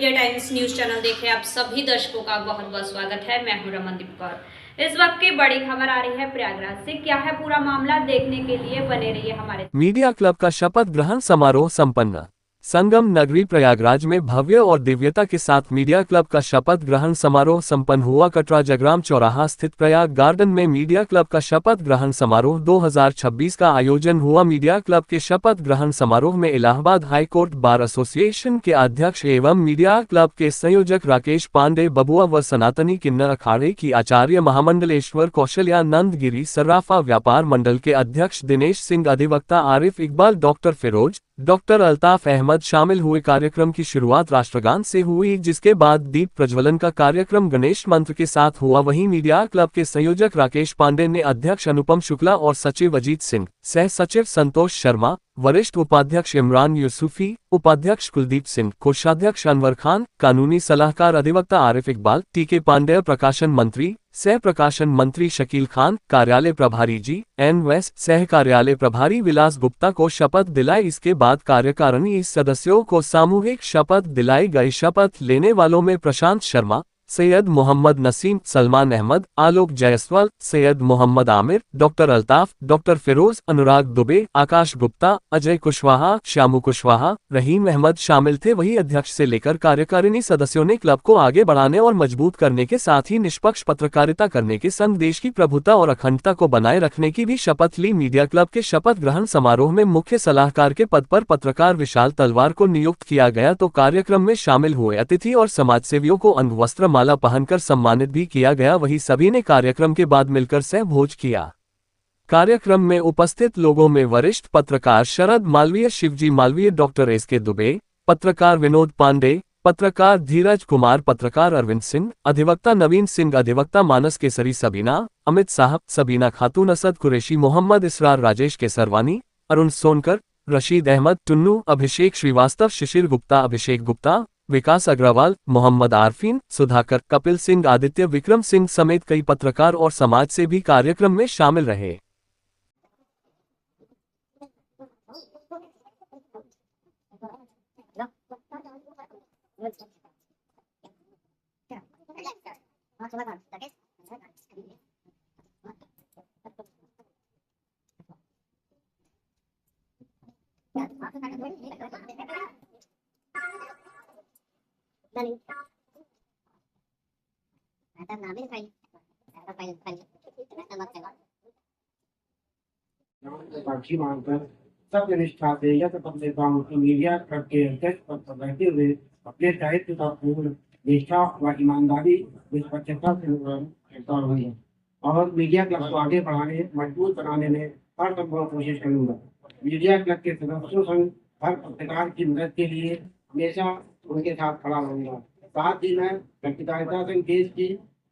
Media times news channel देख रहे आप सभी दर्शकों का बहुत बहुत स्वागत है। मैं हूं रमनदीप कौर। इस वक्त की बड़ी खबर आ रही है प्रयागराज से। क्या है पूरा मामला, देखने के लिए बने रहिए हमारे। मीडिया क्लब का शपथ ग्रहण समारोह संपन्न। संगम नगरी प्रयागराज में भव्य और दिव्यता के साथ मीडिया क्लब का शपथ ग्रहण समारोह संपन्न हुआ। कटरा जगराम चौराहा स्थित प्रयाग गार्डन में मीडिया क्लब का शपथ ग्रहण समारोह 2026 का आयोजन हुआ। मीडिया क्लब के शपथ ग्रहण समारोह में Allahabad high court bar association के अध्यक्ष एवं मीडिया क्लब के संयोजक राकेश पांडे बबुआ व सनातनी किन्नर अखाड़े की आचार्य महामंडलेश्वर कौशल्यानंद गिरी, सर्राफा व्यापार मंडल के अध्यक्ष दिनेश सिंह, अधिवक्ता आरिफ इकबाल, डॉक्टर फिरोज, डॉक्टर अल्ताफ अहमद शामिल हुए। कार्यक्रम की शुरुआत राष्ट्रगान से हुई, जिसके बाद दीप प्रज्वलन का कार्यक्रम गणेश मंत्र के साथ हुआ। वहीं मीडिया क्लब के संयोजक राकेश पांडे ने अध्यक्ष अनुपम शुक्ला और सचिव अजीत सिंह, सह सचिव संतोष शर्मा, वरिष्ठ उपाध्यक्ष इमरान यूसुफी, उपाध्यक्ष कुलदीप सिंह, कोषाध्यक्ष अनवर खान, कानूनी सलाहकार अधिवक्ता आरिफ इकबाल, टीके पांडेय, प्रकाशन मंत्री, सह प्रकाशन मंत्री शकील खान, कार्यालय प्रभारी GN वेस्ट, सह कार्यालय प्रभारी विलास गुप्ता को शपथ दिलाई। इसके बाद कार्यकारिणी सदस्यों को सामूहिक शपथ दिलाई गई। शपथ लेने वालों में प्रशांत शर्मा, सैयद मोहम्मद नसीम, सलमान अहमद, आलोक जायसवाल, सैयद मोहम्मद आमिर, डॉक्टर अल्ताफ, डॉक्टर फिरोज, अनुराग दुबे, आकाश गुप्ता, अजय कुशवाहा, श्यामू कुशवाहा, रहीम अहमद शामिल थे। वहीं अध्यक्ष से लेकर कार्यकारिणी सदस्यों ने क्लब को आगे बढ़ाने और मजबूत करने के साथ ही निष्पक्ष पत्रकारिता करने के संग देश की प्रभुता और अखंडता को बनाए रखने की भी शपथ ली। मीडिया क्लब के शपथ ग्रहण समारोह में मुख्य सलाहकार के पद पर पत्रकार विशाल तलवार को नियुक्त किया गया, तो कार्यक्रम में शामिल हुए अतिथि और समाजसेवियों को अंगवस्त्र माला पहनकर सम्मानित भी किया गया। वहीं सभी ने कार्यक्रम के बाद मिलकर सह भोज किया। कार्यक्रम में उपस्थित लोगों में वरिष्ठ पत्रकार शरद मालवीय, शिवजी मालवीय, डॉक्टर SK दुबे, पत्रकार विनोद पांडे, पत्रकार धीरज कुमार, पत्रकार अरविंद सिंह, अधिवक्ता नवीन सिंह, अधिवक्ता मानस केसरी, सबीना, अमित साहब, सबीना खातून, असद कुरैशी, मोहम्मद इसरार, राजेश केसरवानी, अरुण सोनकर, रशीद अहमद, टुन्नू, अभिषेक श्रीवास्तव, शिशिर गुप्ता, अभिषेक गुप्ता, विकास अग्रवाल, मोहम्मद आरफीन, सुधाकर, कपिल सिंह, आदित्य विक्रम सिंह समेत कई पत्रकार और समाज से भी कार्यक्रम में शामिल रहे। साक्षी मानकर सत्य निष्ठा से यथ पत्रिकाओं की मीडिया क्लब के अध्यक्ष पद पर रहते हुए अपने दायित्व का पूर्ण निष्ठा व ईमानदारी निष्पक्षता से निर्वहन करता रहूंगा और मीडिया क्लब को आगे बढ़ाने, मजबूत बनाने में हर संभव कोशिश करूंगा। मीडिया क्लब के सदस्यों संग हर पत्रकार की मदद के लिए हमेशा उनके साथ खड़ा रहूंगा। साथ ही मैं पत्रकारिता संघ देश की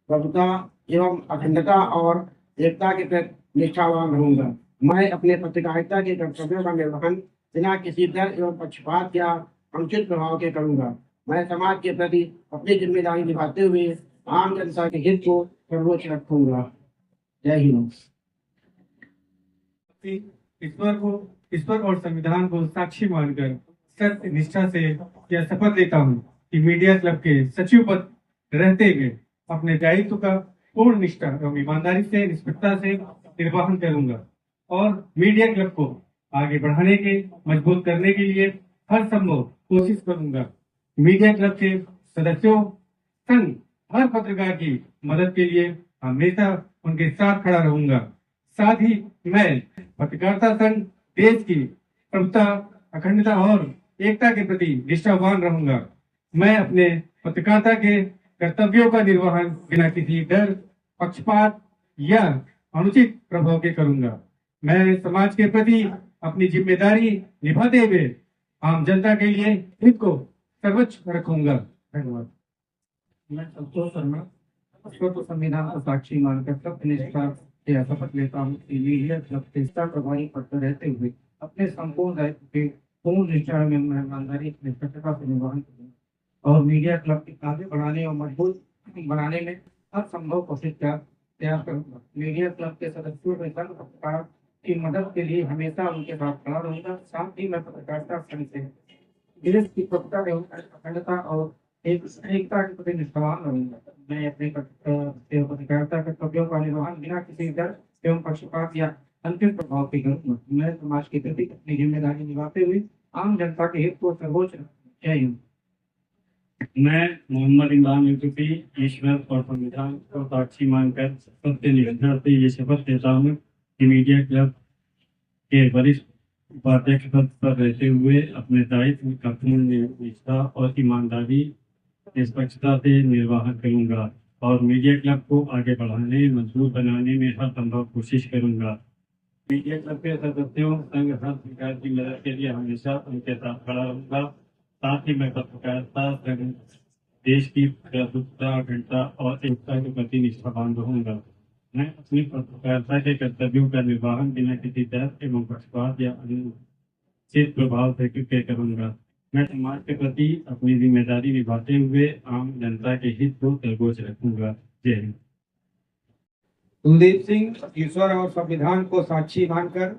प्रभुता एवं अखंडता और एकता के प्रति निष्ठावान रहूंगा। मैं अपने पत्रकारिता के कर्तव्यों का निर्वहन बिना किसी डर एवं पक्षपात या अनुचित प्रभाव के करूंगा। मैं समाज के प्रति अपनी जिम्मेदारी निभाते हुए आम जनता के हित को सर्वोच्च रखूंगा। जय हिंद। ईश्वर और संविधान को साक्षी मानकर सत्य निष्ठा से यह शपथ लेता हूँ कि मीडिया क्लब के सचिव पद रहते हुए अपने दायित्व का पूर्ण निष्ठा एवं ईमानदारी से, निष्पक्षता से निर्वहन करूंगा और मीडिया क्लब को आगे बढ़ाने के, मजबूत करने के लिए हर संभव कोशिश करूंगा। मीडिया क्लब के सदस्यों संग हर पत्रकार की मदद के लिए हमेशा उनके साथ खड़ा रहूंगा। साथ ही मैं पत्रकारिता संघ देश की प्रभुता, अखंडता और एकता के प्रति निष्ठावान रहूंगा। मैं अपने पत्रकारिता के कर्तव्यों का निर्वहन बिना किसी डर, पक्षपात या अनुचित प्रभाव के करूंगा। मैं समाज के प्रति अपनी जिम्मेदारी निभाते हुए आम जनता के लिए हित को सर्वोच्च रखूंगा। धन्यवाद। मैं संतोष शर्मा ईश्वर को संविधान को साक्षी मानकर सत्य निष्ठा से शपथ लेता हूँ कि मीडिया क्लब के प्रभारी पद पर रहते हुए अपने संपूर्ण दायित्व के पूर्ण निष्ठा में ईमानदारी, निष्पक्षता से निर्वहन करूंगा और मीडिया क्लब के आगे बढ़ाने और मजबूत बनाने में हर संभव कोशिश प्रयास करूंगा। मीडिया क्लब के सदस्यों में संघ पत्रकार की मदद के लिए हमेशा उनके साथ खड़ा रहूंगा। साथ ही मैं पत्रकारिता संघ से देश की प्रभुता एवं अखंडता और एक एकता के प्रति निष्ठावान रहूंगा। मैं अपने पत्रकारिता कर्तव्यों का निर्वहन बिना किसी डर एवं पक्षपात या अंतिम प्रभाव के करूंगा। मैं समाज के प्रति अपनी जिम्मेदारी निभाते हुए आम जनता के हित को सर्वोच्च रखूंगा। जय हिंद। मैं मोहम्मद इमरान यूसुफी ईश्वर और संविधान को साक्षी मानकर सत्य निष्ठा से ये शपथ देता हूँ कि मीडिया क्लब के वरिष्ठ उपाध्यक्ष पद पर रहते हुए अपने दायित्व का पूर्ण निष्ठा और ईमानदारी निष्पक्षता से निर्वाह करूंगा और मीडिया क्लब को आगे बढ़ाने मजबूत बनाने में हर संभव कोशिश करूंगा। मीडिया क्लब के सदस्यों संघ हर प्रकार की मदद के लिए हमेशा उनके साथ खड़ा रहूंगा। साथ ही मैं पत्रकारिता संघ देश की प्रभुत्ता अखंडता और एकता के प्रति निष्ठावान रहूंगा। मैं अपनी पत्रकारिता के कर्तव्यों का निर्वहन बिना किसी डर एवं पक्षपात या अनुचित प्रभाव से करूंगा। मैं समाज के प्रति अपनी जिम्मेदारी निभाते हुए आम जनता के हित को सर्वोच्च रखूंगा। जय हिंद। कुलदीप सिंह ईश्वर और संविधान को साक्षी मानकर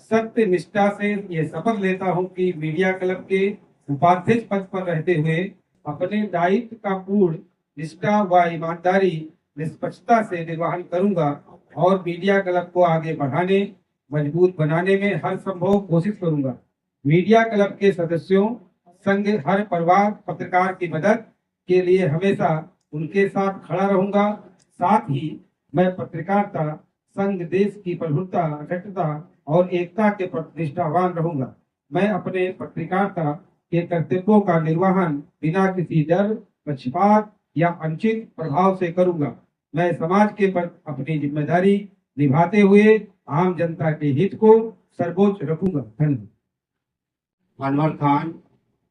सत्य निष्ठा से ये शपथ लेता हूं कि मीडिया क्लब के उपाध्यक्ष पद पर रहते हुए अपने दायित्व का पूर्ण निष्ठा व ईमानदारी निष्पक्षता से निर्वहन करूंगा और मीडिया क्लब को आगे बढ़ाने मजबूत बनाने में हर संभव कोशिश करूंगा। मीडिया क्लब के सदस्यों संघ हर परिवार पत्रकार की मदद के लिए हमेशा उनके साथ खड़ा रहूंगा। साथ ही मैं पत्रकारिता संघ देश की प्रभुत्ता अखंडता और एकता के प्रति निष्ठावान रहूंगा। मैं अपने पत्रकारिता के कर्तव्यों का निर्वहन बिना किसी डर पक्षपात या अनुचित प्रभाव से करूंगा। मैं समाज के प्रति अपनी जिम्मेदारी निभाते हुए आम जनता के हित को सर्वोच्च रखूंगा। धन्यवाद। अनवर खान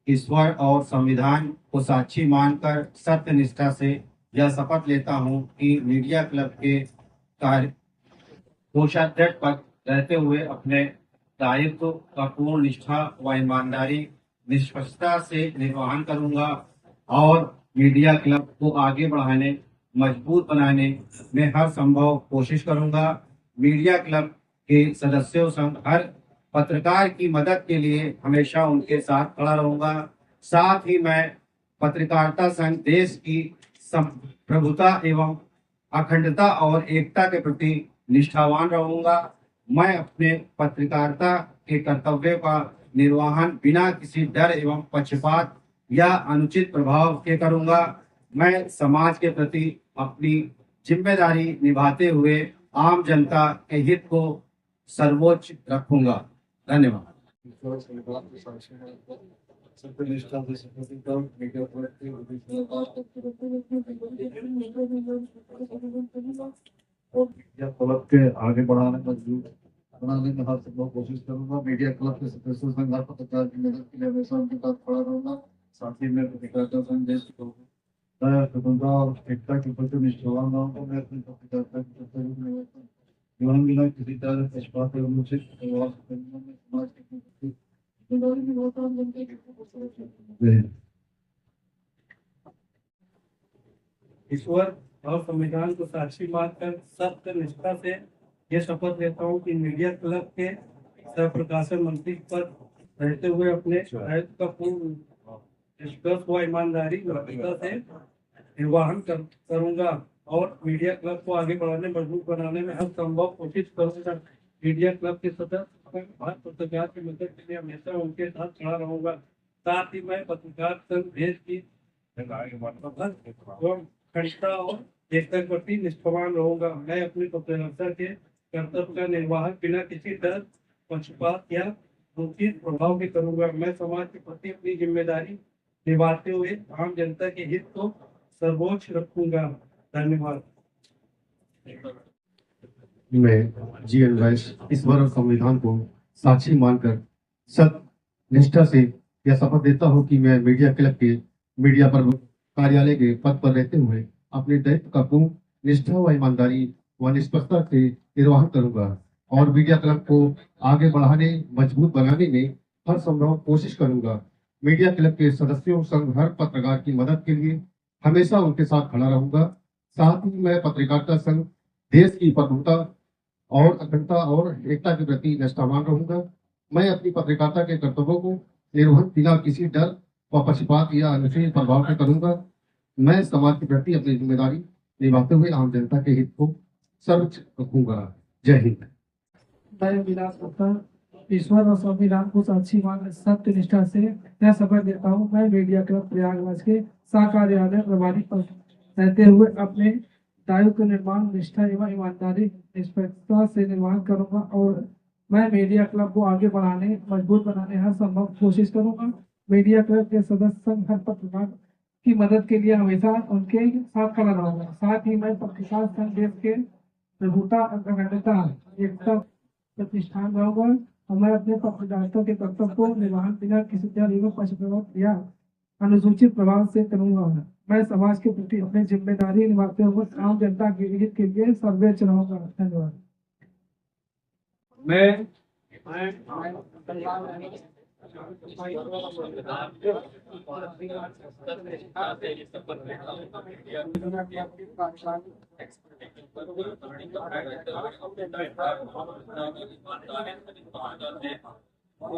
ईश्वर और संविधान को साक्षी मानकर सत्य निष्ठा से यह शपथ लेता हूं कि मीडिया क्लब के कार्य कोषाध्यक्ष पद रहते हुए अपने दायित्व का पूर्ण निष्ठा व ईमानदारी निष्पक्षता से निर्वहन करूंगा और मीडिया क्लब को आगे बढ़ाने मजबूत बनाने में हर संभव कोशिश करूंगा। मीडिया क्लब के सदस्यों संग हर पत्रकार की मदद के लिए हमेशा उनके साथ खड़ा रहूंगा। साथ ही मैं पत्रकारिता संघ देश की प्रभुता एवं अखंडता और एकता के प्रति निष्ठावान रहूंगा। मैं अपने पत्रकारिता के कर्तव्यों का निर्वहन बिना किसी डर एवं पक्षपात या अनुचित प्रभाव के करूंगा। मैं समाज के प्रति अपनी जिम्मेदारी निभाते हुए आम जनता के हित को सर्वोच्च रखूंगा। धन्यवाद। मीडिया क्लब के आगे बढ़ाने मजबूत बनाने में हर संभव कोशिश करूंगा। मीडिया क्लब के सदस्यों संघ हर पत्रकार की मदद के लिए हमेशा उनके साथ खड़ा रहूंगा। साथ ही मैं पत्रकारिता संघ देश की स्वतंत्रता और एकता के प्रति निष्ठावान रहूंगा। मैं अपनी पत्रकारिता के कर्तव्य जीवन बिना किसी तरह पक्षपात या अनुचित प्रभाव से करूंगा। मैं समाज के प्रति जिम्मेदारी निभाता हूं। जनता के प्रति ईश्वर और संविधान को साक्षी मानकर सत्य निष्ठा से यह शपथ लेता हूँ कि मीडिया क्लब के सह प्रकाशन मंत्री पर रहते हुए अपने दायित्व का पूर्ण निष्पक्ष व ईमानदारी से निर्वहन करूंगा और मीडिया क्लब को आगे बढ़ाने मजबूत बनाने में हर संभव कोशिश करूंगा। मीडिया क्लब के सदस्य हर पत्रकार की मदद के लिए हमेशा उनके साथ खड़ा रहूंगा। साथ ही मैं पत्रकार संघ देश की खंडता और एकता के प्रति निष्ठावान रहूंगा। मैं अपनी पत्रकारिता के कर्तव्य का निर्वाहन बिना किसी डर पक्षपात या अनुचित प्रभाव के करूंगा। मैं समाज के प्रति अपनी जिम्मेदारी निभाते हुए आम जनता के हित को सर्वोच्च रखूंगा। धन्यवाद। मैं जीएन राइस ईश्वर और संविधान को साक्षी मानकर सत्य निष्ठा से यह शपथ देता हूं कि मैं मीडिया क्लब के मीडिया पर कार्यालय के पद पर रहते हुए अपने दायित्व का पूर्ण निष्ठा व ईमानदारी व निष्पक्षता से निर्वहन करूंगा और मीडिया क्लब को आगे बढ़ाने मजबूत बनाने में हर संभव कोशिश करूंगा। मीडिया क्लब के सदस्यों संग हर पत्रकार की मदद के लिए हमेशा उनके साथ खड़ा रहूंगा। साथ ही मैं पत्रकारिता संघ देश की प्रभुता और अखंडता और एकता के प्रति निष्ठावान रहूंगा। मैं अपनी पत्रकारिता के कर्तव्यों को निर्वहन बिना किसी डर व पक्षपात या अनुचित प्रभाव से करूंगा। मैं समाज के प्रति अपनी जिम्मेदारी निभाते हुए आम जनता के हित को सर्वोच्च रखूंगा। जय हिंद। मैं विलास गुप्ता ईश्वर और संविधान को साक्षी मान सत्य निष्ठा से मैं शपथ देता हूँ। मैं मीडिया क्लब प्रयागराज के कार्यालय प्रभारी पर रहते हुए अपने दायित्व का निर्माण निष्ठा एवं ईमानदारी निष्पक्षता से निर्वहन करूंगा और मैं मीडिया क्लब को आगे बढ़ाने मजबूत बनाने हर संभव कोशिश करूंगा। मीडिया क्लब के सदस्य हर पत्रकार की मदद के लिए हमेशा उनके साथ खड़ा रहूंगा। साथ ही मैं पत्रकार संघ देश के प्रभुता अखंडता एकता प्रतिष्ठान रहूंगा और मैं अपने पत्रकारिता के कर्तव्य को निर्वहन बिना किसी दल एवं पक्षपात या अनुसूचित प्रभाव से करूंगा। मैं समाज के प्रति अपनी जिम्मेदारी निभाते हुए आम जनता के हित के लिए सर्वोच्च रहूंगा। धन्यवाद। मैं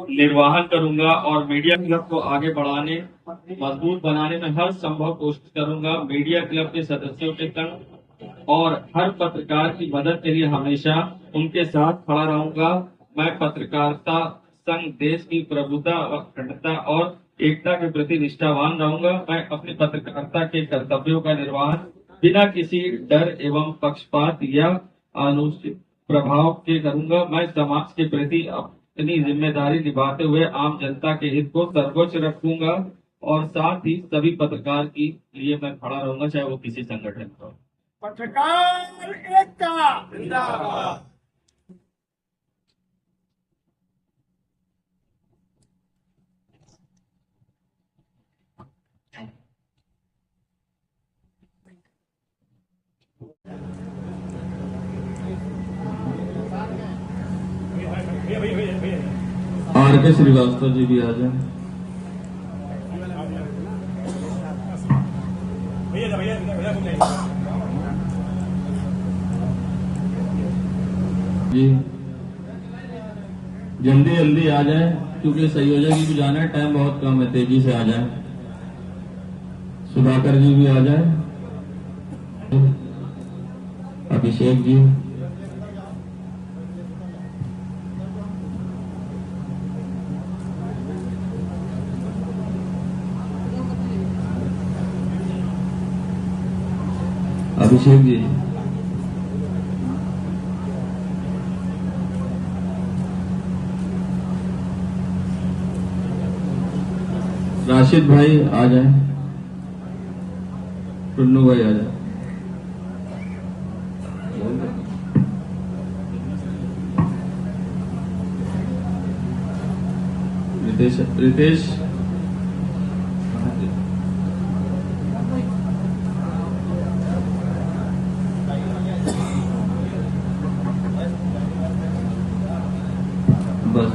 निर्वाहन करूंगा और मीडिया क्लब को आगे बढ़ाने मजबूत बनाने में हर संभव कोशिश करूंगा। मीडिया क्लब के सदस्यों के संग और हर पत्रकार की मदद के लिए हमेशा उनके साथ खड़ा रहूंगा। मैं पत्रकारिता संघ देश की प्रभुता अखंडता और एकता के प्रति निष्ठावान रहूंगा। मैं अपनी पत्रकारिता के कर्तव्यों का निर्वहन बिना किसी डर एवं पक्षपात या अनुचित प्रभाव के करूंगा। मैं समाज के प्रति अपनी जिम्मेदारी निभाते हुए आम जनता के हित को सर्वोच्च रखूंगा और साथ ही सभी पत्रकार के लिए मैं खड़ा रहूंगा, चाहे वो किसी संगठन का हो। पत्रकार एकता जिंदाबाद। आर.के. श्रीवास्तव जी भी आ जाए। जी जल्दी जल्दी आ जाए क्योंकि संयोजक जी को जाना है, टाइम बहुत कम है, तेजी से आ जाए। सुधाकर जी भी आ जाए। अभिषेक जी, अभिषेक जी, राशिद भाई आ जाए। टुन्नू भाई आ जाए। रितेश बस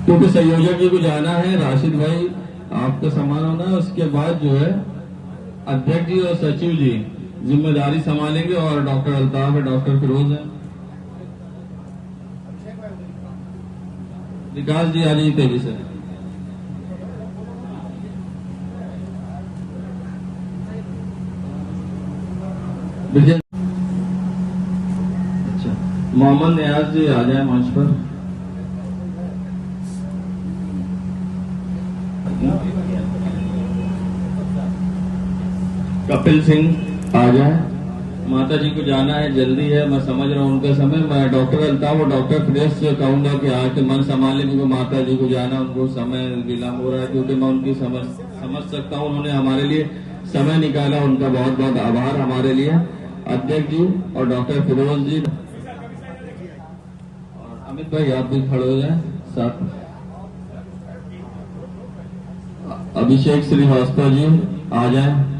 क्योंकि संयोजक जी को जाना है, राशिद भाई आपका सम्मान होना है। उसके बाद जो है अध्यक्ष जी और सचिव जी जिम्मेदारी संभालेंगे और डॉक्टर अल्ताफ है, डॉक्टर फिरोज है। विकास जी आ जाइए तेजी से। विजय, अच्छा मोहम्मद नियाज जी आ जाए मंच पर। कपिल सिंह आ जाए। माता जी को जाना है, जल्दी है, मैं समझ रहा हूँ उनका समय। मैं डॉक्टर अल्ताफ और डॉक्टर फिरोज से कहूंगा कि आके मन संभाले क्योंकि माता जी को जाना, उनको समय विलम्ब हो रहा है। क्योंकि मैं उनकी समझ सकता हूँ, उन्होंने हमारे लिए समय निकाला, उनका बहुत बहुत आभार हमारे लिए। अध्यक्ष जी और डॉक्टर फिरोज जी और अमित भाई आप भी खड़े हो जाए साथ। अभिषेक श्रीवास्तव जी आ जाए।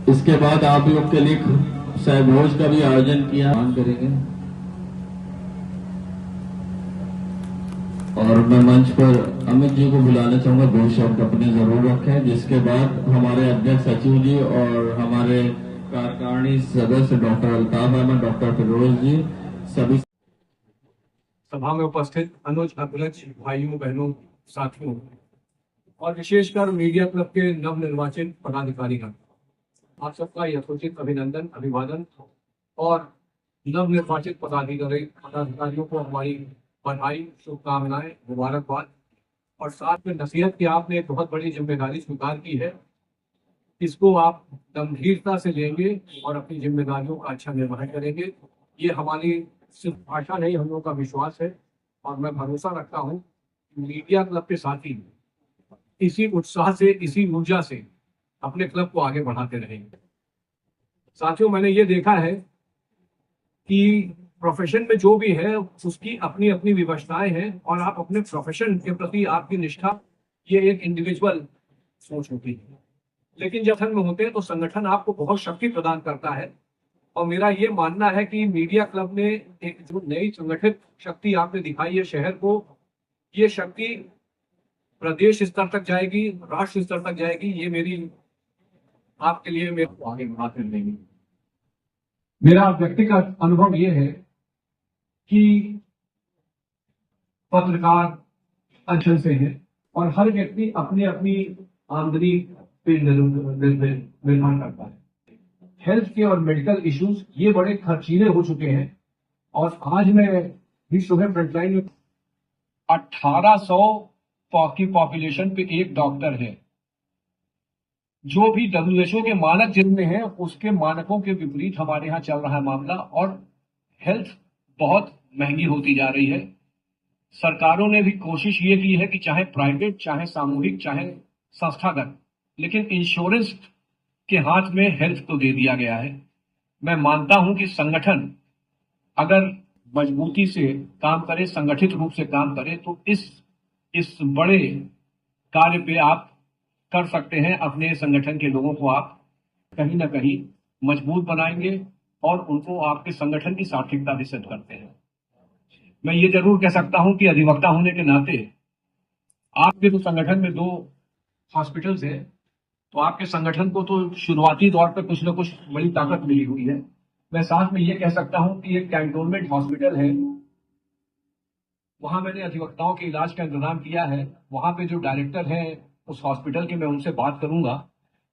इसके बाद आप लोग के लिए सहभोज का भी आयोजन किया करेंगे। और मैं मंच पर अमित जी को बुलाना चाहूंगा, 2 शब्द अपने जरूर रखें, जिसके बाद हमारे अध्यक्ष सचिव जी और हमारे कार्यकारिणी सदस्य डॉक्टर अल्ताफ अहमद, डॉक्टर फिरोज जी, सभी सभा में उपस्थित अनुज अग्रज भाइयों बहनों साथियों और विशेषकर मीडिया क्लब के नवनिर्वाचित पदाधिकारीगण, आप सबका यथोचित अभिनंदन अभिवादन। और नवनिर्वाचित पदाधिकारियों को हमारी बधाई, शुभकामनाएं, मुबारकबाद। और साथ में नसीहत कि आपने एक बहुत बड़ी जिम्मेदारी स्वीकार की है, इसको आप गंभीरता से लेंगे और अपनी जिम्मेदारियों का अच्छा निर्वहन करेंगे। ये हमारी सिर्फ आशा नहीं, हम लोगों का विश्वास है। और मैं भरोसा रखता हूँ मीडिया क्लब के साथी इसी उत्साह से, इसी ऊर्जा से अपने क्लब को आगे बढ़ाते रहेंगे। साथियों, मैंने ये देखा है कि प्रोफेशन में जो भी है उसकी अपनी अपनी विवशताएं हैं और आप अपने प्रोफेशन के प्रति आपकी निष्ठा, ये एक इंडिविजुअल सोच होती है। लेकिन जब संगठन में होते हैं तो संगठन आपको बहुत शक्ति प्रदान करता है। और मेरा ये मानना है कि मीडिया क्लब ने एक जो नई संगठित शक्ति आपने दिखाई है शहर को, ये शक्ति प्रदेश स्तर तक जाएगी, राष्ट्र स्तर तक जाएगी। ये मेरी आपके लिए मेरे को आगे बढ़ाते रहेंगे। मेरा व्यक्तिगत अनुभव ये है कि पत्रकार अंचल से हैं और हर व्यक्ति अपनी अपनी आमदनी पे निर्भर करता है। हेल्थ के और मेडिकल इश्यूज ये बड़े खर्चीले हो चुके हैं। और आज मैं भी सुबह फ्रंटलाइन में 1800 की पॉपुलेशन पे एक डॉक्टर है। जो भी WHO के मानक जिनमें हैं उसके मानकों के विपरीत हमारे यहाँ चल रहा है मामला। और हेल्थ बहुत महंगी होती जा रही है। सरकारों ने भी कोशिश ये की है कि चाहे प्राइवेट, चाहे सामूहिक, चाहे संस्थागत, लेकिन इंश्योरेंस के हाथ में हेल्थ को दे दिया गया है। मैं मानता हूं कि संगठन अगर मजबूती से काम करे, संगठित रूप से काम करे, तो इस बड़े कार्य पे आप कर सकते हैं। अपने संगठन के लोगों को आप कहीं ना कहीं मजबूत बनाएंगे और उनको आपके संगठन की सार्थकता भी सिद्ध करते हैं। मैं ये जरूर कह सकता हूं कि अधिवक्ता होने के नाते आपके तो संगठन में 2 हॉस्पिटल्स हैं, तो आपके संगठन को तो शुरुआती दौर पर कुछ न कुछ बड़ी ताकत मिली हुई है। मैं साथ में ये कह सकता हूं कि एक कैंटोनमेंट हॉस्पिटल है, वहां मैंने अधिवक्ताओं के इलाज का इंतजाम किया है। वहां पे जो डायरेक्टर हैं उस हॉस्पिटल के, मैं उनसे बात करूंगा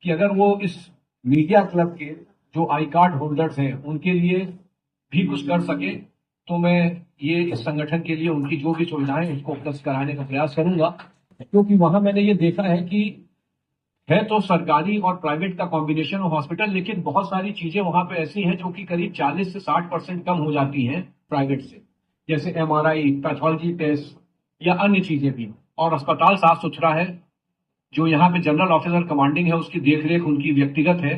कि अगर वो इस मीडिया क्लब के जो आई कार्ड होल्डर्स हैं उनके लिए भी कुछ कर सके, तो मैं ये इस संगठन के लिए उनकी जो भी सुविधाएं उसको उपलब्ध कराने का प्रयास करूंगा। क्योंकि वहां मैंने ये देखा है कि है तो सरकारी और प्राइवेट का कॉम्बिनेशन ऑफ हॉस्पिटल, लेकिन बहुत सारी चीजें वहां पे ऐसी हैं जो कि करीब 40 से 60% कम हो जाती हैं प्राइवेट से, जैसे MRI, पैथोलॉजी टेस्ट या अन्य चीजें भी। और अस्पताल साफ सुथरा है। जो यहाँ पे जनरल ऑफिसर कमांडिंग है उसकी देखरेख उनकी व्यक्तिगत है।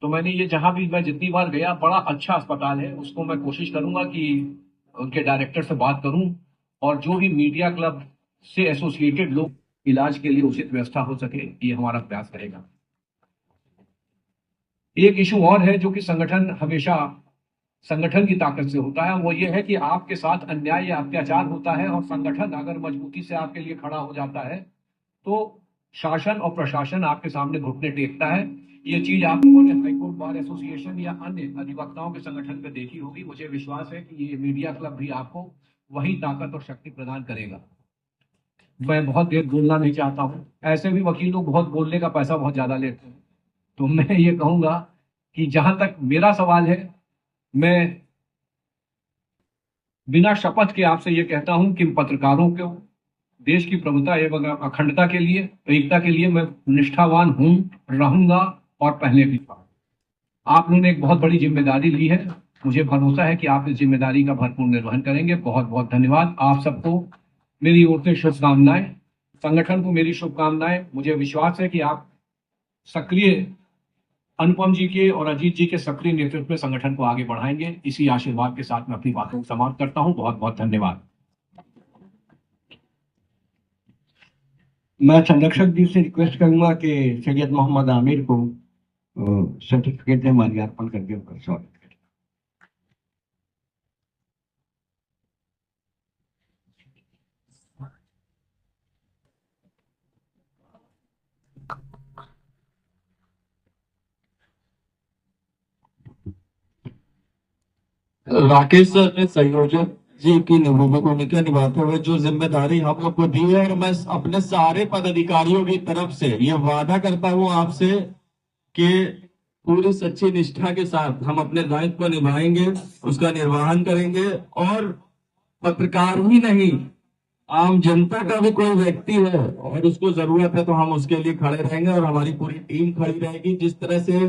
तो मैंने ये जहां भी मैं जितनी बार गया, बड़ा अच्छा अस्पताल है। उसको मैं कोशिश करूंगा कि उनके डायरेक्टर से बात करूं और जो भी मीडिया क्लब से एसोसिएटेड लोग इलाज के लिए उचित व्यवस्था हो सके, ये हमारा प्रयास करेगा। एक इशू और है जो कि संगठन हमेशा संगठन की ताकत से होता है, वो ये है कि आपके साथ अन्याय या अत्याचार होता है और संगठन अगर मजबूती से आपके लिए खड़ा हो जाता है तो शासन और प्रशासन आपके सामने घुटने टेकता है। ये चीज आप लोगों ने हाईकोर्ट बार एसोसिएशन या अन्य अधिवक्ताओं के संगठन पे देखी होगी। मुझे विश्वास है कि ये मीडिया क्लब भी आपको वही ताकत और शक्ति प्रदान करेगा। मैं बहुत देर बोलना नहीं चाहता हूँ, ऐसे भी वकील लोग बहुत बोलने का पैसा बहुत ज्यादा लेते हैं। तो मैं ये कहूंगा कि जहां तक मेरा सवाल है, मैं बिना शपथ के आपसे ये कहता हूं कि पत्रकारों को देश की प्रभुता एवं अखंडता के लिए, एकता के लिए मैं निष्ठावान हूं, रहूंगा और पहले भी था। आप लोगों ने एक बहुत बड़ी जिम्मेदारी ली है। मुझे भरोसा है कि आप इस जिम्मेदारी का भरपूर निर्वहन करेंगे। बहुत बहुत धन्यवाद। आप सबको मेरी ओर से शुभकामनाएं, संगठन को मेरी शुभकामनाएं। मुझे विश्वास है कि आप सक्रिय अनुपम जी के और अजीत जी के सक्रिय नेतृत्व में संगठन को आगे बढ़ाएंगे। इसी आशीर्वाद के साथ मैं अपनी बातों को समाप्त करता हूं। बहुत बहुत धन्यवाद। मैं संरक्षक जी से रिक्वेस्ट करूंगा कि सैयद मोहम्मद आमिर को सर्टिफिकेट में माल्यार्पण करके उनका स्वागत करें। राकेश सर ने संयोजक जी की भूमिका निभाते हुए जो जिम्मेदारी हम लोग को दी है, और मैं अपने सारे पदाधिकारियों की तरफ से ये वादा करता हूँ आपसे कि पूरी सच्ची निष्ठा के साथ हम अपने दायित्व को निभाएंगे, उसका निर्वहन करेंगे। और पत्रकार ही नहीं, आम जनता का भी कोई व्यक्ति है और उसको जरूरत है तो हम उसके लिए खड़े रहेंगे और हमारी पूरी टीम खड़ी रहेगी। जिस तरह से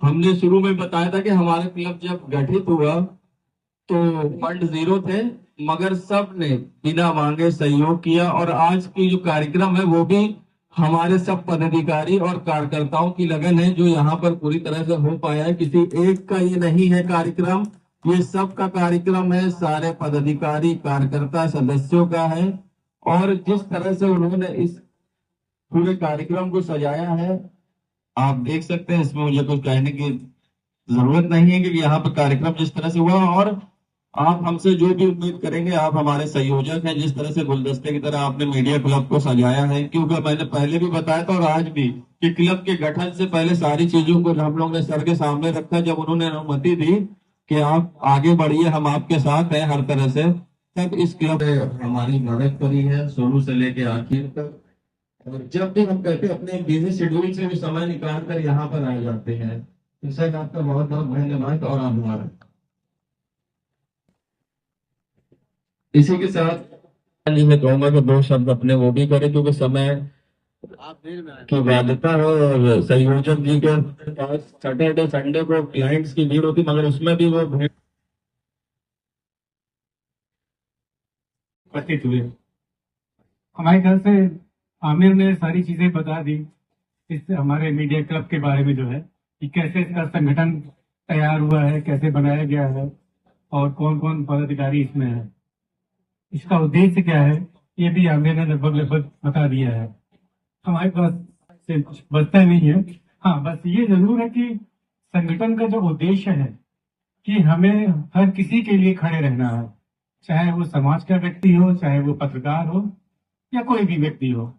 हमने शुरू में बताया था कि हमारे क्लब जब गठित हुआ तो फंड 0 थे, मगर सब ने बिना मांगे सहयोग किया, और आज की जो कार्यक्रम है वो भी हमारे सब पदाधिकारी और कार्यकर्ताओं की लगन है जो यहाँ पर पूरी तरह से हो पाया है। किसी एक का ये नहीं है कार्यक्रम, ये सब का कार्यक्रम है, सारे पदाधिकारी कार्यकर्ता सदस्यों का है। और जिस तरह से उन्होंने इस पूरे कार्यक्रम को सजाया है, आप देख सकते हैं, इसमें मुझे कुछ कहने की जरूरत नहीं है कि यहाँ पर कार्यक्रम जिस तरह से हुआ। और आप हमसे जो भी उम्मीद करेंगे, आप हमारे संयोजक हैं, जिस तरह से गुलदस्ते की तरह आपने मीडिया क्लब को सजाया है, क्योंकि मैंने पहले भी बताया था और आज भी कि क्लब के गठन से पहले सारी चीजों को हम लोग ने सर के सामने रखा। जब उन्होंने अनुमति दी कि आप आगे बढ़िए, हम आपके साथ हैं हर तरह से, तब इस क्लब ने हमारी मदद करी है शुरू से लेके आखिर तक। और जब भी हम कहते हैं अपने बिजी शेड्यूल से भी समय निकाल कर यहाँ पर आ जाते हैं, तो सर आपका बहुत बहुत धन्यवाद और आभार। इसी के साथ मैं कहूंगा कि 2 शब्द अपने वो भी करें, क्योंकि समय की बाध्यता है और संयोजक जी के पास सैटरडे संडे को क्लाइंट्स की भीड़ होती, मगर उसमें भी वो भीड़ उपस्थित हुए। हमारे ख्याल से आमिर ने सारी चीजें बता दी इस हमारे मीडिया क्लब के बारे में, जो है कि कैसे इसका संगठन तैयार हुआ है, कैसे बनाया गया है और कौन कौन पदाधिकारी इसमें है, इसका उद्देश्य क्या है, ये भी आमिर ने लगभग बता दिया है। हमारे पास से कुछ बचता नहीं है। हाँ, बस ये जरूर है कि संगठन का जो उद्देश्य है कि हमें हर किसी के लिए खड़े रहना है, चाहे वो समाज का व्यक्ति हो, चाहे वो पत्रकार हो या कोई भी व्यक्ति हो।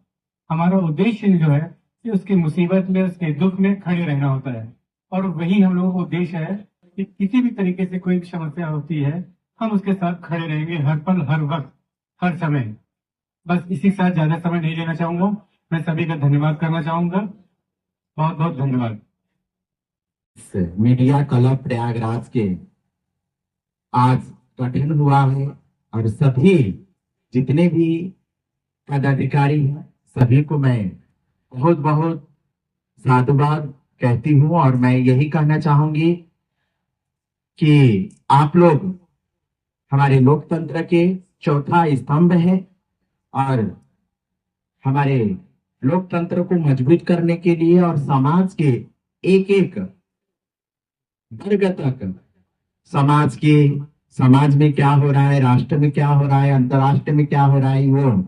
हमारा उद्देश्य जो है कि उसकी मुसीबत में, उसके दुख में खड़े रहना होता है, और वही हम लोगों का उद्देश्य है कि किसी भी तरीके से कोई भी समस्या होती है, हम उसके साथ खड़े रहेंगे हर पल, हर वक्त, हर समय। बस इसी के साथ ज्यादा समय नहीं लेना चाहूंगा। मैं सभी का धन्यवाद करना चाहूंगा। बहुत बहुत धन्यवाद। मीडिया क्लब प्रयागराज के आज गठन हुआ है और सभी जितने भी पदाधिकारी हैं सभी को मैं बहुत बहुत साधुवाद कहती हूँ। और मैं यही कहना चाहूंगी कि आप लोग हमारे लोकतंत्र के चौथा स्तंभ है, और हमारे लोकतंत्र को मजबूत करने के लिए और समाज के एक एक वर्ग तक, समाज में क्या हो रहा है, राष्ट्र में क्या हो रहा है, अंतर्राष्ट्र में क्या हो रहा है, वो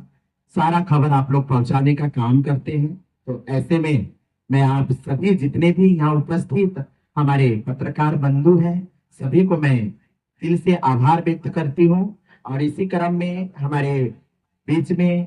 सारा खबर आप लोग पहुंचाने का काम करते हैं। तो ऐसे में मैं आप सभी जितने भी यहाँ उपस्थित हमारे पत्रकार बंधु हैं सभी को मैं दिल से आभार व्यक्त करती हूँ। और इसी क्रम में हमारे बीच में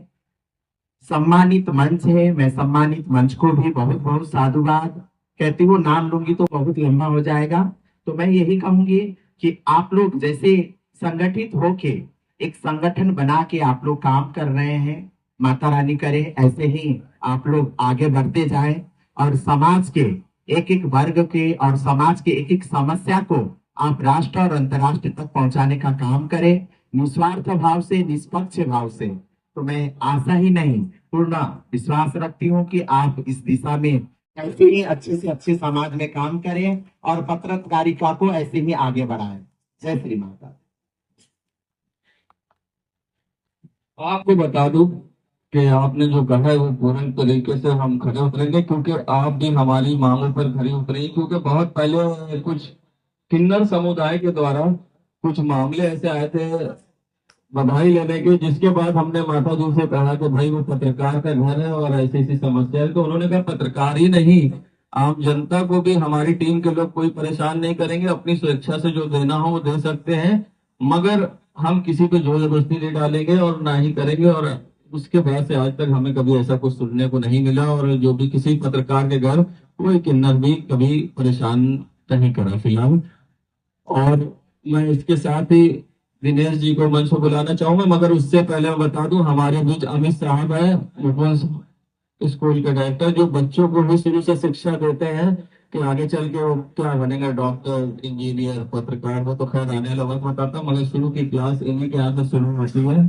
सम्मानित मंच है, मैं सम्मानित मंच को भी बहुत बहुत साधुवाद कहती हूँ। नाम लूंगी तो बहुत लंबा हो जाएगा, तो मैं यही कहूंगी कि आप लोग जैसे संगठित होके एक संगठन बना के आप लोग काम कर रहे हैं, माता रानी करे ऐसे ही आप लोग आगे बढ़ते जाएं और समाज के एक एक वर्ग के और समाज के एक एक समस्या को आप राष्ट्र और अंतर्राष्ट्र तक पहुंचाने का काम करें, निस्वार्थ भाव से, निष्पक्ष भाव से। तो मैं आशा ही नहीं पूर्ण विश्वास रखती हूँ कि आप इस दिशा में ऐसे ही अच्छे से अच्छे समाज में काम करें और पत्रकारिता को ऐसे ही आगे बढ़ाएं। जय श्री माता। आपको बता दूं कि आपने जो कहा है वो पूर्ण तरीके से हम खड़े उतरेंगे, क्योंकि आप भी हमारी मांगों पर खड़ी उतरेंगे। क्योंकि बहुत पहले कुछ किन्नर समुदाय के द्वारा कुछ मामले ऐसे आए थे बधाई लेने के, जिसके बाद हमने माता जी से कहा कि भाई वो पत्रकार का घर है और ऐसी ऐसी समस्या है। तो उन्होंने कहा पत्रकार ही नहीं, आम जनता को भी हमारी टीम के लोग कोई परेशान नहीं करेंगे, अपनी स्वेच्छा से जो देना हो वो दे सकते हैं, मगर हम किसी पे जोर जबरदस्ती नहीं डालेंगे और ना ही करेंगे। और उसके बाद से आज तक हमें कभी ऐसा कुछ सुनने को नहीं मिला, और जो भी किसी पत्रकार के घर कोई किन्नर भी कभी परेशान नहीं करा फिलहाल। और मैं इसके साथ ही दिनेश जी को मंच पर बुलाना चाहूंगा, मगर उससे पहले मैं बता दूं हमारे बीच अमित साहब है, मुकुंद स्कूल के डायरेक्टर, जो बच्चों को भी शुरू से शिक्षा देते हैं कि आगे चल के वो क्या बनेगा, डॉक्टर, इंजीनियर, पत्रकार। वो तो खैर आने वाला वक्त बताता, मगर शुरू की क्लास इन्हीं के यहाँ से शुरू होती है।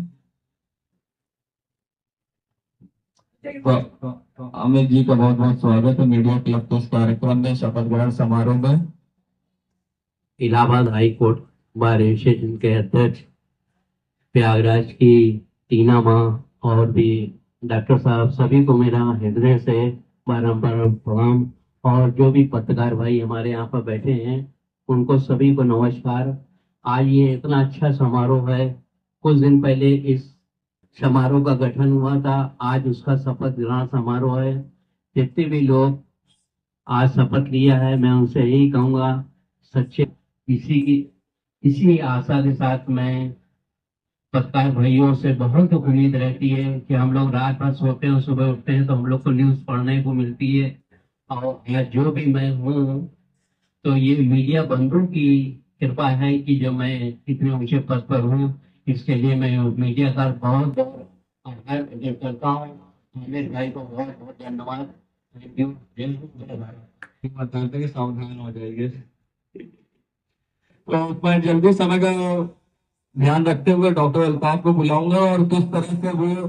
तो अमित जी का बहुत बहुत स्वागत है मीडिया क्लब के इस कार्यक्रम में, शपथ ग्रहण समारोह में। Allahabad high court bar association के अध्यक्ष, प्रयागराज की टीना माँ और भी डॉक्टर साहब, सभी को मेरा हृदय से बारंबार प्रणाम। और जो भी पत्रकार भाई हमारे यहाँ पर बैठे हैं उनको सभी को नमस्कार। आज ये इतना अच्छा समारोह है, कुछ दिन पहले इस समारोह का गठन हुआ था, आज उसका शपथ ग्रहण समारोह है। जितने भी लोग आज शपथ लिया है मैं उनसे यही कहूँगा, सच्चे इसी आशा के साथ मैं पत्रकार भाइयों से बहुत उम्मीद रहती है कि हम लोग रात भर सोते हैं, सुबह उठते हैं तो हम लोग को न्यूज़ पढ़ने को मिलती है। और यहाँ जो भी मैं हूँ तो ये मीडिया बंधुओं की कृपा है कि जो मैं इतने ऊंचे पद पर हूँ, इसके लिए मैं मीडिया का बहुत बहुत आभार व्यक्त करता हूँ। आमिर भाई को बहुत बहुत धन्यवाद। Thank you. जय हिंद, जय भारत। बताते हैं सावधान हो जाएंगे। तो मैं जल्दी समय का ध्यान रखते हुए डॉक्टर अल्ताफ को बुलाऊंगा और किस तरह से वो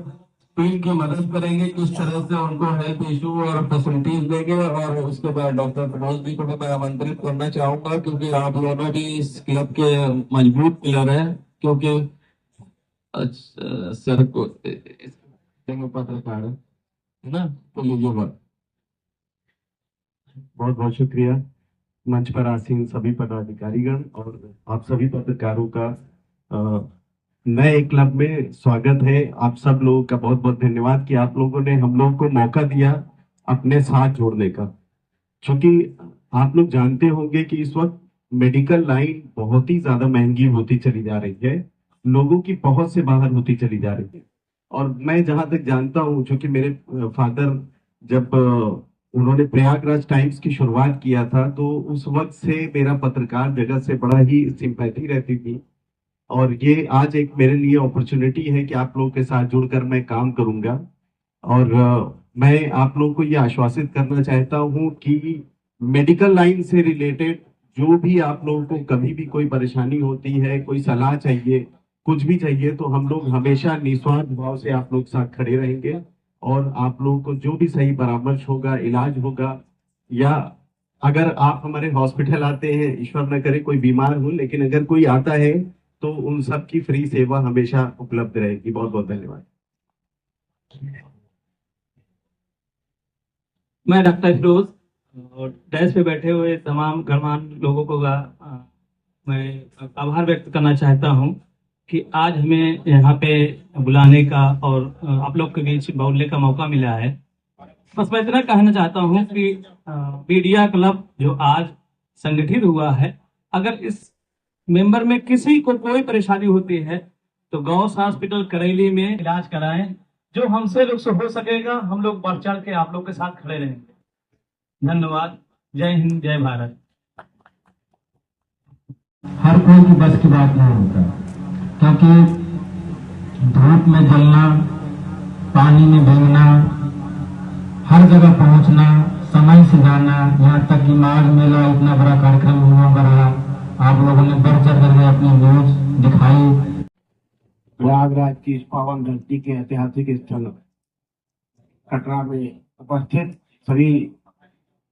टीम की मदद करेंगे, किस तरह से उनको हेल्थ इशू और फैसिलिटीज देंगे। और उसके बाद डॉक्टर प्रमोद जी को मैं आमंत्रित करना चाहूंगा, क्योंकि आप दोनों भी इस क्लब के मजबूत पिलर हैं। क्योंकि सर को पत्रकार है ना, तो लीजिए बात। बहुत बहुत शुक्रिया मंच पर आसीन सभी पदाधिकारीगण और आप सभी पत्रकारों का नए क्लब में स्वागत है। आप सब लोगों का बहुत बहुत धन्यवाद कि आप लोगों ने हम लोगों को मौका दिया अपने साथ जोड़ने का। क्योंकि आप लोग जानते होंगे कि इस वक्त मेडिकल लाइन बहुत ही ज्यादा महंगी होती चली जा रही है, लोगों की पहुंच से बाहर होती चली जा रही है। और मैं जहां तक जानता हूं, क्योंकि मेरे फादर जब उन्होंने प्रयागराज टाइम्स की शुरुआत किया था तो उस वक्त से मेरा पत्रकार जगत से बड़ा ही सिंपैथी रहती थी। और ये आज एक मेरे लिए अपॉर्चुनिटी है कि आप लोगों के साथ जुड़कर मैं काम करूंगा। और मैं आप लोगों को ये आश्वासित करना चाहता हूं कि मेडिकल लाइन से रिलेटेड जो भी आप लोगों को कभी भी कोई परेशानी होती है, कोई सलाह चाहिए, कुछ भी चाहिए, तो हम लोग हमेशा निस्वार्थ भाव से आप लोग साथ खड़े रहेंगे। और आप लोगों को जो भी सही परामर्श होगा, इलाज होगा, या अगर आप हमारे हॉस्पिटल आते हैं, ईश्वर न करे कोई बीमार हो, लेकिन अगर कोई आता है तो उन सब की फ्री सेवा हमेशा उपलब्ध रहेगी। बहुत बहुत धन्यवाद। मैं डॉक्टर फिरोज और डैश पे बैठे हुए तमाम गणमान्य लोगों को मैं आभार व्यक्त करना चाहता हूं कि आज हमें यहाँ पे बुलाने का और आप लोग के बीच बोलने का मौका मिला है। बस मैं इतना कहना चाहता हूँ कि मीडिया क्लब जो आज संगठित हुआ है, अगर इस मेंबर में किसी को कोई परेशानी होती है तो गौस हॉस्पिटल करेली में इलाज कराएं। जो हमसे लोग से हो सकेगा हम लोग बढ़ चढ़ के आप लोग के साथ खड़े रहेंगे। धन्यवाद। जय हिंद, जय भारत। हर कोई की बस की बात नहीं होता, क्योंकि धूप में जलना, पानी में भीगना, हर जगह पहुंचना, समय से जाना, यहाँ तक कि माघ मेला इतना बड़ा कार्यक्रम हुआ रहा, आप लोगों ने बढ़ चढ़ करके अपनी न्यूज दिखाई। प्रयागराज की इस पावन धरती के ऐतिहासिक स्थल कटरा में उपस्थित सभी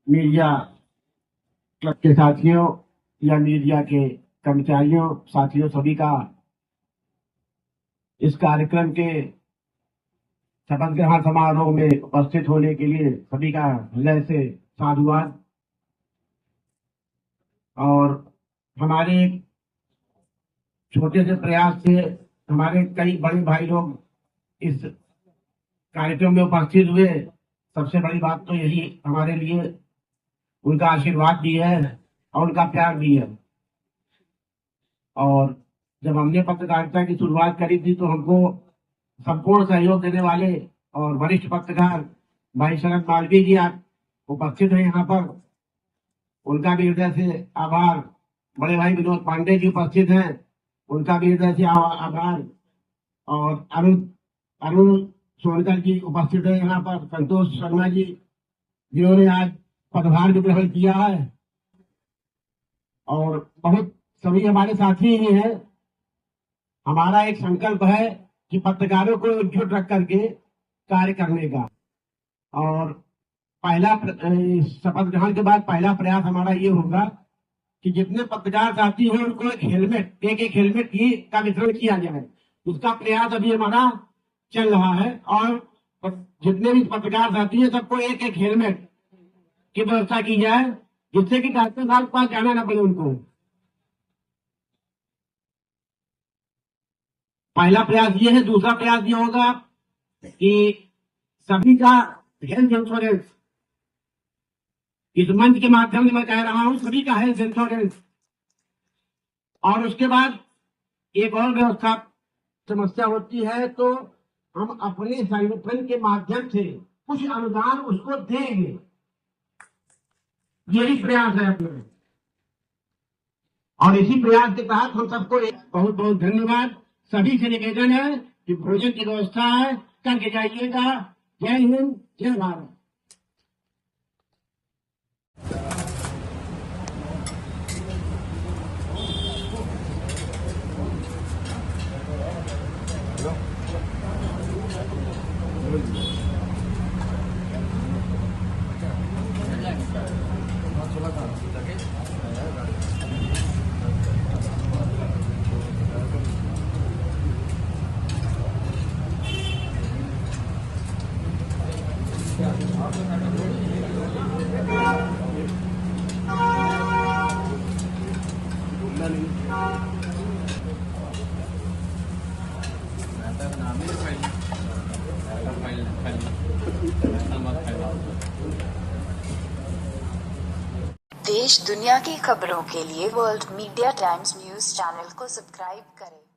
मीडिया क्लब के साथियों या मीडिया के कर्मचारियों, साथियों, सभी का इस कार्यक्रम के शपथ ग्रहण समारोह में उपस्थित होने के लिए सभी का हृदय से साधुवाद। और हमारे छोटे से प्रयास से हमारे कई बड़े भाई लोग इस कार्यक्रम में उपस्थित हुए। सबसे बड़ी बात तो यही हमारे लिए उनका आशीर्वाद भी है और उनका प्यार भी है। और जब हमने पत्रकारिता की शुरुआत करी थी तो हमको संपूर्ण सहयोग देने वाले और वरिष्ठ पत्रकार भाई शरद मालवीय जी उपस्थित हैं यहाँ पर, उनका भी हृदय से आभार बड़े भाई विनोद पांडे जी उपस्थित हैं, उनका भी हृदय से आभार। और अरुण सोनकर जी उपस्थित है यहाँ पर, संतोष शर्मा जी जिन्होंने आज पदभार भी ग्रहण किया है, और बहुत सभी हमारे साथी ही हैं। हमारा एक संकल्प है कि पत्रकारों को एकजुट रख करके कार्य करने का, और पहला शपथ ग्रहण के बाद पहला प्रयास हमारा ये होगा कि जितने पत्रकार साथी हैं उनको एक हेलमेट की का वितरण किया जाए। उसका प्रयास अभी हमारा चल रहा है, और जितने भी पत्रकार साथी हैं सबको एक हेलमेट की व्यवस्था की जाए, जिससे कि डॉक्टर साहब के पास जाना ना पड़े उनको। पहला प्रयास ये है। दूसरा प्रयास ये होगा कि सभी का हेल्थ इंश्योरेंस, इस मंच के माध्यम से मैं कह रहा हूं, सभी का हेल्थ इंश्योरेंस। और उसके बाद एक और व्यवस्था समस्या होती है तो हम अपने संगठन के माध्यम से कुछ अनुदान उसको देंगे, यही प्रयास है अपना। और इसी प्रयास के तहत हम सबको बहुत बहुत धन्यवाद। सभी से निवेदन है कि भोजन की व्यवस्था है, करके जाइएगा। जय हिंद, जय भारत। देश दुनिया की खबरों के लिए world media times news channel को सब्सक्राइब करें।